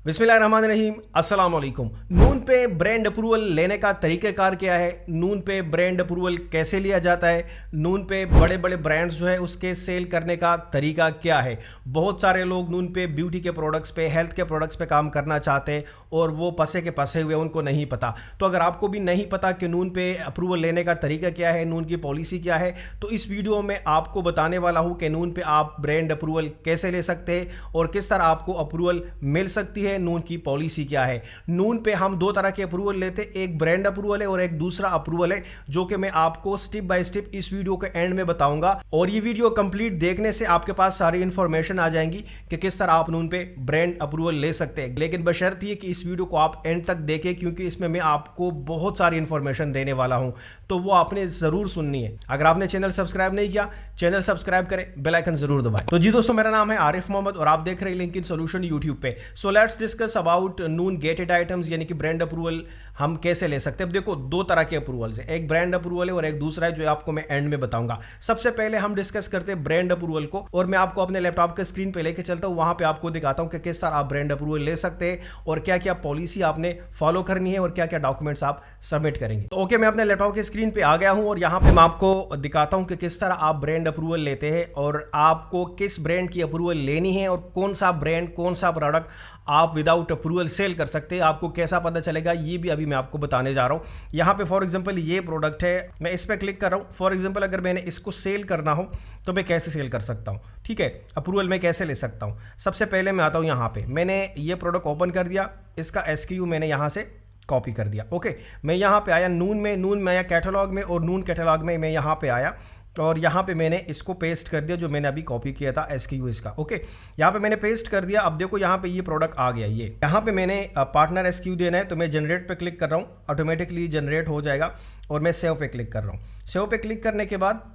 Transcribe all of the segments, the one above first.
बिस्मिल्लाहिर्रहमानिर्रहीम, अस्सलाम वालेकुम। नून पे ब्रांड अप्रूवल लेने का तरीक़ाकार क्या है, नून पे ब्रांड अप्रूवल कैसे लिया जाता है, नून पे बड़े बड़े ब्रांड्स जो है उसके सेल करने का तरीका क्या है। बहुत सारे लोग नून पे ब्यूटी के प्रोडक्ट्स पे, हेल्थ के प्रोडक्ट्स पे काम करना चाहते हैं और वो पसे के पसे हुए, उनको नहीं पता। तो अगर आपको भी नहीं पता कि नून पे अप्रूवल लेने का तरीका क्या है, नून की पॉलिसी क्या है, तो इस वीडियो में आपको बताने वाला हूँ कि नून पे आप ब्रांड अप्रूवल कैसे ले सकते हैं और किस तरह आपको अप्रूवल मिल सकती है, नून की पॉलिसी क्या है। नून पे हम दो तरह के अप्रूवल लेते हैं, एक ब्रांड अप्रूवल है और एक दूसरा अप्रूवल है, जो कि मैं आपको स्टेप बाय स्टेप इस वीडियो के एंड में बताऊंगा। और ये वीडियो कंप्लीट देखने से आपके पास सारी इंफॉर्मेशन आ जाएंगी कि किस तरह आप नून पे ब्रांड अप्रूवल ले सकते हैं। लेकिन बशर्ते ये कि इस वीडियो को आप एंड तक देखें, क्योंकि इसमें मैं आपको बहुत सारी इंफॉर्मेशन देने वाला हूं, तो वो आपने जरूर सुननी है। अगर आपने चैनल सब्सक्राइब नहीं किया, चैनल सब्सक्राइब करें, बेल आइकन जरूर दबाएं। तो जी दोस्तों, मेरा नाम है आरिफ मोहम्मद और आप देख रहे हैं लिंक इन सॉल्यूशन यूट्यूब पे। So let's discuss about Noon gated items, यानी कि ब्रांड अप्रूवल हम कैसे ले सकते हैं। अब देखो, दो तरह के अप्रूवल्स है, एक ब्रांड अप्रूवल है और एक दूसरा है जो आपको मैं एंड में बताऊंगा। सबसे पहले हम डिस्कस करते हैं ब्रांड अप्रूवल को, और मैं आपको अपने लैपटॉप के स्क्रीन पे लेके चलता हूं, वहां पे आपको दिखाता हूं कि किस तरह आप ब्रांड अप्रूवल ले सकते हैं और क्या क्या पॉलिसी आपने फॉलो करनी है और क्या क्या डॉक्यूमेंट्स आप सबमिट करेंगे। तो ओके, मैं अपने लैपटॉप के स्क्रीन पे आ गया हूं और यहां पे मैं आपको दिखाता हूं कि किस तरह आप ब्रांड अप्रूवल लेते हैं और आपको किस ब्रांड की अप्रूवल लेनी है और कौन सा ब्रांड, कौन सा प्रोडक्ट आप विदाउट अप्रूवल सेल कर सकते हैं। आपको कैसा पता चलेगा, ये भी अभी मैं आपको बताने जा रहा हूं। यहां पे फॉर एग्जांपल ये प्रोडक्ट है, मैं इस पर क्लिक कर रहा हूं। फॉर एग्जांपल अगर मैंने इसको सेल करना हो तो मैं कैसे सेल कर सकता हूं, ठीक है, अप्रूवल मैं कैसे ले सकता हूं। सबसे पहले मैं आता हूं यहां पे, मैंने ये प्रोडक्ट ओपन कर दिया, इसका SKU मैंने यहां से कॉपी कर दिया। ओके, मैं यहाँ पे आया नून में आया कैटलॉग में, और नून कैटलॉग में मैं यहाँ पे आया और यहाँ पे मैंने इसको पेस्ट कर दिया जो मैंने अभी कॉपी किया था SKU इसका। ओके, यहाँ पे मैंने पेस्ट कर दिया। अब देखो यहाँ पे ये प्रोडक्ट आ गया। ये यहाँ पे मैंने पार्टनर SKU देना है, तो मैं जनरेट पे क्लिक कर रहा हूँ, ऑटोमेटिकली जनरेट हो जाएगा और मैं सेव पे क्लिक कर रहा हूँ। सेव पे क्लिक करने के बाद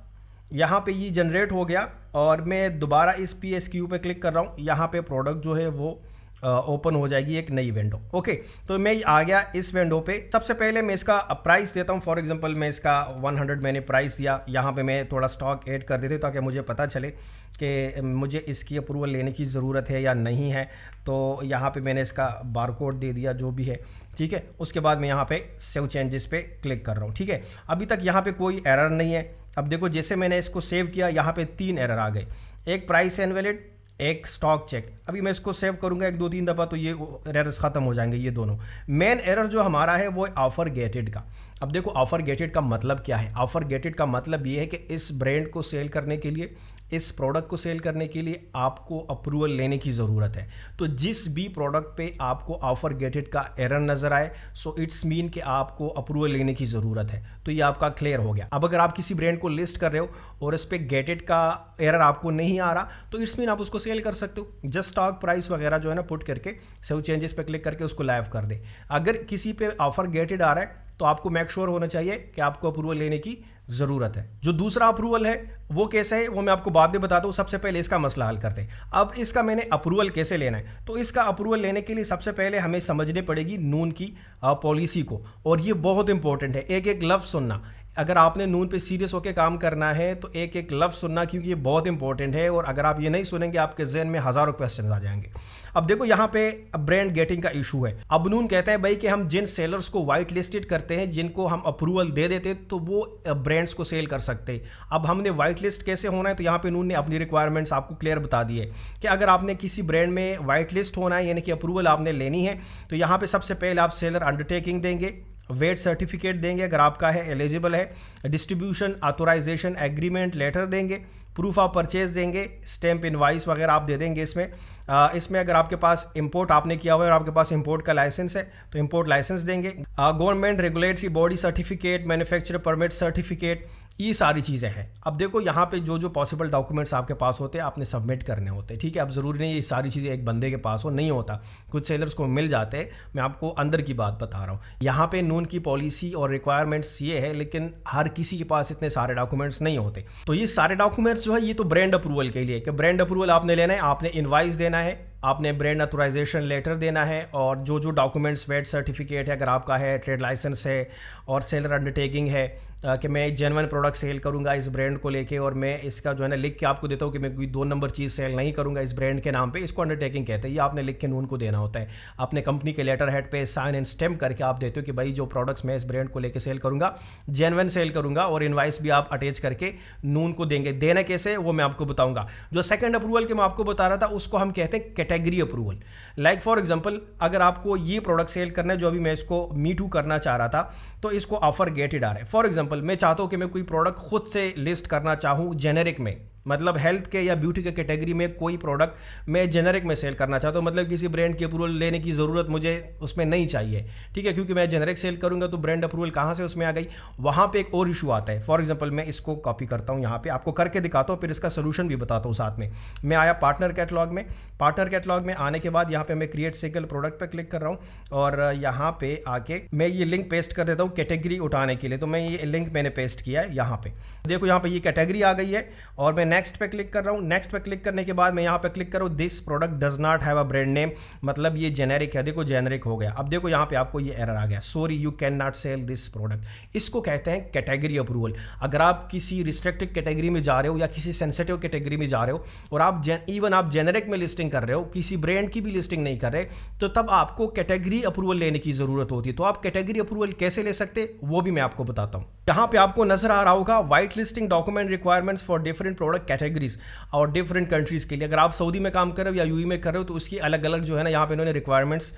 यहाँ पे ये जनरेट हो गया और मैं दोबारा इस PSQ पे क्लिक कर रहा हूँ। यहाँ पे प्रोडक्ट जो है वो ओपन हो जाएगी एक नई विंडो। ओके, तो मैं आ गया इस विंडो पे। सबसे पहले मैं इसका प्राइस देता हूँ। फॉर एग्जांपल मैं इसका 100 मैंने प्राइस दिया। यहाँ पे मैं थोड़ा स्टॉक ऐड कर देते ताकि मुझे पता चले कि मुझे इसकी अप्रूवल लेने की ज़रूरत है या नहीं है। तो यहाँ पे मैंने इसका बारकोड दे दिया जो भी है, ठीक है। उसके बाद मैं यहाँ पे सेव चेंजेस पे क्लिक कर रहा हूँ, ठीक है। अभी तक यहाँ पे कोई एरर नहीं है। अब देखो, जैसे मैंने इसको सेव किया, यहाँ पे 3 एरर आ गए, एक प्राइस इनवैलिड, एक स्टॉक चेक। अभी मैं इसको सेव करूंगा 1-2-3 दफ़ा तो ये एरर्स खत्म हो जाएंगे। ये दोनों मेन एरर जो हमारा है वो ऑफर गेटेड का। अब देखो, ऑफर गेटेड का मतलब क्या है। ऑफर गेटेड का मतलब ये है कि इस ब्रांड को सेल करने के लिए, इस प्रोडक्ट को सेल करने के लिए आपको अप्रूवल लेने की ज़रूरत है। तो जिस भी प्रोडक्ट पे आपको ऑफर गेटेड का एरर नज़र आए, सो इट्स मीन कि आपको अप्रूवल लेने की ज़रूरत है। तो ये आपका क्लियर हो गया। अब अगर आप किसी ब्रांड को लिस्ट कर रहे हो और इस पर गेटेड का एरर आपको नहीं आ रहा, तो इट्स मीन आप उसको सेल कर सकते हो। जस्ट स्टॉक प्राइस वगैरह जो है ना पुट करके सेव चेंजेस पे क्लिक करके उसको लाइव कर दे। अगर किसी पे ऑफर गेटेड आ रहा है तो आपको मेक श्योर होना चाहिए कि आपको अप्रूवल लेने की ज़रूरत है। जो दूसरा अप्रूवल है वो कैसे है वो मैं आपको बाद में बताता हूँ। सबसे पहले इसका मसला हल करते हैं। अब इसका मैंने अप्रूवल कैसे लेना है, तो इसका अप्रूवल लेने के लिए सबसे पहले हमें समझनी पड़ेगी नून की पॉलिसी को, और ये बहुत इंपॉर्टेंट है। एक एक लफ्ज़ सुनना, अगर आपने नून पे सीरियस होकर काम करना है तो एक एक लफ्ज़ सुनना, क्योंकि ये बहुत इंपॉर्टेंट है। और अगर आप ये नहीं सुनेंगे, आपके जहन में हज़ारों क्वेश्चन आ जाएंगे। अब देखो, यहाँ पे ब्रांड गेटिंग का इशू है। अब नून कहते हैं भाई कि हम जिन सेलर्स को वाइट लिस्टेड करते हैं, जिनको हम अप्रूवल दे देते हैं, तो वो ब्रांड्स को सेल कर सकते हैं। अब हमने वाइट लिस्ट कैसे होना है, तो यहाँ पे नून ने अपनी रिक्वायरमेंट्स आपको क्लियर बता दी है कि अगर आपने किसी ब्रांड में वाइट लिस्ट होना है, यानी कि अप्रूवल आपने लेनी है, तो यहाँ पे सबसे पहले आप सेलर अंडरटेकिंग देंगे, वेट सर्टिफिकेट देंगे अगर आपका है, एलिजिबल है, डिस्ट्रीब्यूशन ऑथोराइजेशन एग्रीमेंट लेटर देंगे, प्रूफ ऑफ परचेज देंगे, स्टैम्प इनवाइस वगैरह आप दे देंगे। इसमें अगर आपके पास इंपोर्ट आपने किया हुआ है और आपके पास इंपोर्ट का लाइसेंस है तो इंपोर्ट लाइसेंस देंगे। Government regulatory body certificate, manufacturer permit certificate, ये सारी चीज़ें हैं। अब देखो, यहाँ पे जो जो पॉसिबल डॉक्यूमेंट्स आपके पास होते हैं आपने सबमिट करने होते हैं, ठीक है। अब ज़रूरी नहीं ये सारी चीज़ें एक बंदे के पास हो, नहीं होता, कुछ सेलर्स को मिल जाते हैं। मैं आपको अंदर की बात बता रहा हूँ। यहाँ पे नून की पॉलिसी और रिक्वायरमेंट्स ये है, लेकिन हर किसी के पास इतने सारे डॉक्यूमेंट्स नहीं होते। तो ये सारे डॉक्यूमेंट्स जो है ये तो ब्रांड अप्रूवल के लिए कि ब्रांड अप्रूवल आपने लेना है, आपने इनवाइस देना है, आपने ब्रांड ऑथराइजेशन लेटर देना है और जो जो डॉक्यूमेंट्स वेट सर्टिफिकेट है अगर आपका है, ट्रेड लाइसेंस है और सेलर अंडरटेकिंग है कि मैं जेन्युइन प्रोडक्ट सेल करूंगा इस ब्रांड को लेके और मैं इसका जो है ना लिख के आपको देता हूँ कि मैं कोई 2 नंबर चीज़ सेल नहीं करूंगा इस ब्रांड के नाम पे, इसको अंडरटेकिंग कहते हैं। ये आपने लिख के नून को देना होता है अपने कंपनी के लेटर हेड पे साइन एंड स्टैम्प करके आप देते हो कि भाई जो प्रोडक्ट्स मैं इस ब्रांड को लेके सेल करूंगा जेन्युइन सेल करूंगा, और इनवाइस भी आप अटैच करके नून को देंगे। देना कैसे वो मैं आपको बताऊंगा। जो सेकंड अप्रूवल के मैं आपको बता रहा था उसको हम कहते हैं category approval. Like for example अगर आपको ये प्रोडक्ट सेल करना है जो अभी मैं इसको मी टू करना चाह रहा था तो इसको ऑफर गेटेड आ रहा है। फॉर एग्जांपल मैं चाहता हूं कि मैं कोई प्रोडक्ट खुद से लिस्ट करना चाहूं जेनेरिक में, मतलब हेल्थ के या ब्यूटी के कैटेगरी में कोई प्रोडक्ट मैं जेनेरिक में सेल करना चाहता हूँ, मतलब किसी ब्रांड की अप्रूवल लेने की ज़रूरत मुझे उसमें नहीं चाहिए, ठीक है, क्योंकि मैं जेनेरिक सेल करूँगा तो ब्रांड अप्रूवल कहाँ से उसमें आ गई। वहाँ पे एक और इशू आता है। फॉर एग्जांपल मैं इसको कॉपी करता हूँ, यहाँ पे आपको करके दिखाता हूँ, फिर इसका सोल्यूशन भी बताता हूँ साथ में। मैं आया पार्टनर कैटलॉग में। पार्टनर कैटलॉग में आने के बाद यहाँ पे मैं क्रिएट सिंगल प्रोडक्ट पर क्लिक कर रहा हूँ और यहाँ पे आके मैं ये लिंक पेस्ट कर देता हूँ कैटेगरी उठाने के लिए। तो मैं ये लिंक मैंने पेस्ट किया है यहाँ पे, देखो यहाँ पे ये कैटेगरी आ गई है और मैं नेक्स्ट पे क्लिक कर रहा हूँ। नेक्स्ट पे क्लिक करने के बाद मैं यहाँ पे क्लिक करूँ this product does not have a brand name, मतलब ये जेनेरिक है। देखो जेनेरिक हो गया। अब देखो यहाँ पे आपको ये एरर आ गया, sorry you can not sell this product. इसको कहते हैं कैटेगरी अप्रूवल। अगर आप किसी रिस्ट्रिक्टेड कैटेगरी में जा रहे हो या किसी सेंसिटिव कैटेगरी में जा रहे हो और आप इवन आप जेनेरिक में लिस्टिंग कर रहे हो, किसी ब्रांड की भी लिस्टिंग नहीं कर रहे, तो तब आपको कैटेगरी अप्रूवल लेने की जरूरत होती है। तो आप कैटेगरी अप्रूवल कैसे ले सकते वो भी मैं आपको बताता हूँ। यहाँ पे आपको नजर आ रहा होगा white listing document requirements for different product categories और डिफरेंट कंट्रीज के लिए। अगर आप सऊदी में काम कर रहे हो या यूएई में कर रहे हो तो उसकी अलग अलग जो है ना यहाँ पे इन्होंने रिक्वायरमेंट्स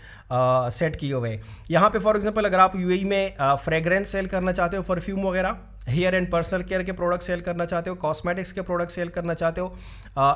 सेट किए हुए हैं। यहाँ पे फॉर एग्जांपल अगर आप यूएई में फ्रेग्रेंस सेल करना चाहते हो, परफ्यूम वगैरह, हेयर एंड पर्सनल केयर के प्रोडक्ट सेल करना चाहते हो, कॉस्मेटिक्स के प्रोडक्ट सेल करना चाहते हो,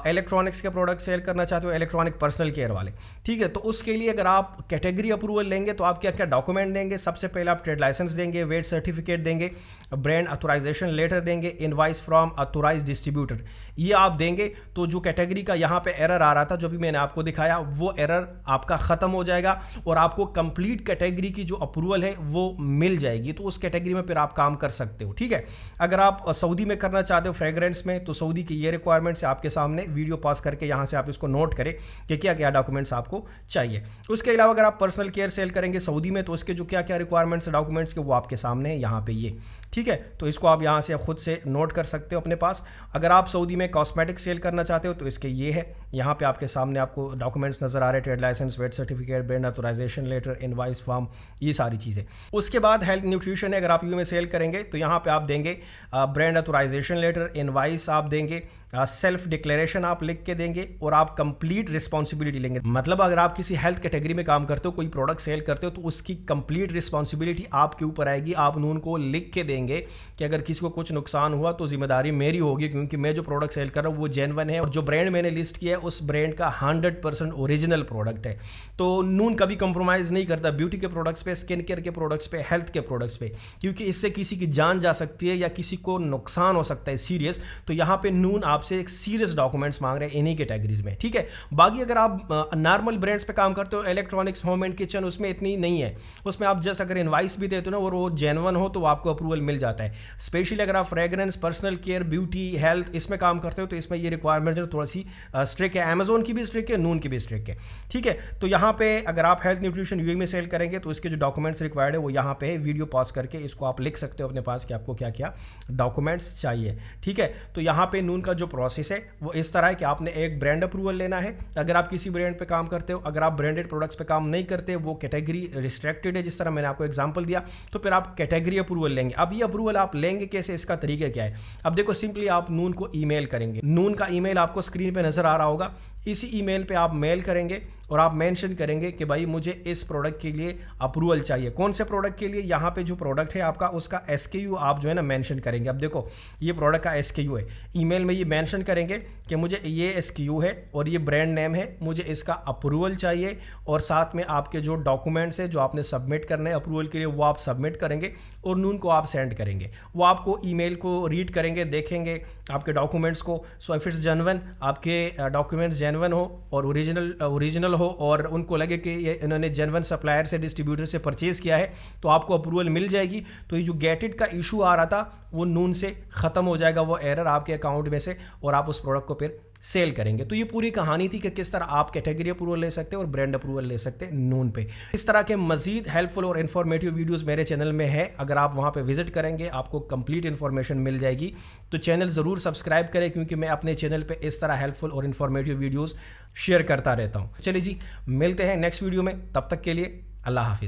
इलेक्ट्रॉनिक्स के प्रोडक्ट सेल करना चाहते हो, इलेक्ट्रॉनिक पर्सनल केयर वाले, ठीक है। तो उसके लिए अगर आप कैटेगरी अप्रूवल लेंगे तो आप क्या क्या डॉक्यूमेंट देंगे। सबसे पहले आप ट्रेड लाइसेंस देंगे, वेट सर्टिफिकेट देंगे, ब्रांड ऑथराइजेशन लेटर देंगे, इनवाइस फ्रॉम ऑथोराइज डिस्ट्रीब्यूटर, ये आप देंगे। तो जो कैटेगरी का यहाँ पे एरर आ रहा था जो भी मैंने आपको दिखाया वो एरर आपका खत्म हो जाएगा और आपको कंप्लीट कैटेगरी की जो अप्रूवल है वो मिल जाएगी। तो उस कैटेगरी में फिर आप काम कर सकते हो, ठीक है। अगर आप सऊदी में करना चाहते हो फ्रेग्रेंस में तो सऊदी की ये रिक्वायरमेंट्स आपके सामने, वीडियो पॉज करके यहाँ से आप इसको नोट करें कि क्या क्या डॉक्यूमेंट्स आपको चाहिए। उसके अलावा अगर आप पर्सनल केयर सेल करेंगे सऊदी में तो उसके जो क्या क्या रिक्वायरमेंट्स डॉक्यूमेंट्स के वो आपके सामने है यहाँ पे ये, ठीक है। तो इसको आप यहाँ से खुद से नोट कर सकते हो अपने पास। अगर आप सऊदी में कॉस्मेटिक सेल करना चाहते हो तो इसके ये है, यहाँ पे आपके सामने आपको डॉक्यूमेंट्स नजर आ रहे हैं, trade licence, VAT certificate, brand authorisation letter, invoice form, ये सारी चीज़ें। उसके बाद हेल्थ न्यूट्रिशन है, अगर आप यू में सेल करेंगे तो यहाँ पे आप देंगे ब्रांड ऑथराइजेशन लेटर, इनवाइस आप देंगे, सेल्फ डिक्लेरेशन आप लिख के देंगे और आप कंप्लीट रिस्पॉन्सिबिलिटी लेंगे। मतलब अगर आप किसी हेल्थ कैटेगरी में काम करते हो, कोई प्रोडक्ट सेल करते हो तो उसकी कंप्लीट रिस्पॉन्सिबिलिटी आपके ऊपर आएगी। आप नून को लिख के देंगे कि अगर किसी को कुछ नुकसान हुआ तो जिम्मेदारी मेरी होगी, क्योंकि मैं जो प्रोडक्ट सेल कर रहा हूँ वो जेन्युइन है और जो ब्रांड मैंने लिस्ट किया है उस ब्रांड का 100% ओरिजिनल प्रोडक्ट है। तो नून कभी कंप्रोमाइज़ नहीं करता ब्यूटी के प्रोडक्ट्स पे, स्किन केयर के प्रोडक्ट्स पे, हेल्थ के प्रोडक्ट्स पे, क्योंकि इससे किसी की जान जा सकती है या किसी को नुकसान हो सकता है सीरियस। तो यहाँ पे नून आपसे एक सीरियस डॉक्यूमेंट्स मांग रहे हैं इन्हीं कैटेगरीज में, ठीक है। बाकी अगर आप नॉर्मल ब्रांड्स पे काम करते हो, इलेक्ट्रॉनिक्स, होम एंड किचन, उसमें इतनी नहीं है। उसमें आप जस्ट अगर इनवाइस भी देते हो ना और वो जेन्युइन हो तो आपको अप्रूवल मिल जाता है। स्पेशली अगर आप fragrance, personal care, beauty, health इसमें काम करते हो तो इसमें ये रिक्वायरमेंट जो थोड़ी सी स्ट्रिक्ट है। अमेजोन की भी स्ट्रिक्ट है, नून की भी स्ट्रिक्ट है, ठीक है। तो यहाँ पे अगर आप हेल्थ न्यूट्रिशन यूएई में सेल करेंगे तो इसके जो डॉक्यूमेंट्स रिक्वायर्ड है वो यहाँ पे है। वीडियो पॉज करके इसको आप लिख सकते हो अपने पास कि आपको क्या क्या डॉक्यूमेंट्स चाहिए, ठीक है। तो यहाँ पे नून का जो प्रोसेस है वो इस तरह है कि आपने एक ब्रांड अप्रूवल लेना है अगर आप किसी ब्रांड पे काम करते हो। अगर आप ब्रांडेड प्रोडक्ट्स पे काम नहीं करते, वो कैटेगरी रिस्ट्रिक्टेड है जिस तरह मैंने आपको एग्जांपल दिया, तो फिर आप कैटेगरी अप्रूवल लेंगे। अब ये अप्रूवल आप लेंगे कैसे, इसका तरीका क्या है। अब देखो सिंपली आप नून को ईमेल करेंगे। नून का ईमेल आपको स्क्रीन पे नजर आ रहा होगा। इसी ईमेल पे आप मेल करेंगे और आप मेंशन करेंगे कि भाई मुझे इस प्रोडक्ट के लिए अप्रूवल चाहिए। कौन से प्रोडक्ट के लिए, यहाँ पे जो प्रोडक्ट है आपका उसका SKU आप जो है ना मेंशन करेंगे। अब देखो ये प्रोडक्ट का SKU है, ईमेल में ये मेंशन करेंगे कि मुझे ये SKU है और ये ब्रांड नेम है, मुझे इसका अप्रूवल चाहिए और साथ में आपके जो डॉक्यूमेंट्स है जो आपने सबमिट करने हैं अप्रूवल के लिए वो आप सबमिट करेंगे और नून को आप सेंड करेंगे। वो आपको ईमेल को रीड करेंगे, देखेंगे आपके डॉक्यूमेंट्स को। सो इफ इट्स जेन्युइन, आपके डॉक्यूमेंट्स जेन्युइन हो और ओरिजिनल हो और उनको लगे कि ये इन्होंने जेन्युइन सप्लायर से, डिस्ट्रीब्यूटर से परचेज किया है तो आपको अप्रूवल मिल जाएगी। तो ये जो गेटेड का इशू आ रहा था वो नून से ख़त्म हो जाएगा, वो एरर आपके अकाउंट में से, और आप उस प्रोडक्ट को फिर सेल करेंगे। तो ये पूरी कहानी थी कि किस तरह आप कैटेगरी अप्रूवल ले सकते हैं और ब्रांड अप्रूवल ले सकते हैं नून पे। इस तरह के मजीद हेल्पफुल और इन्फॉर्मेटिव वीडियोस मेरे चैनल में है, अगर आप वहां पे विजिट करेंगे आपको कंप्लीट इन्फॉर्मेशन मिल जाएगी। तो चैनल ज़रूर सब्सक्राइब करें, क्योंकि मैं अपने चैनल पे इस तरह हेल्पफुल और इन्फॉर्मेटिव वीडियोस शेयर करता रहता हूँ। चलिए जी, मिलते हैं नेक्स्ट वीडियो में, तब तक के लिए अल्लाह हाफिज़।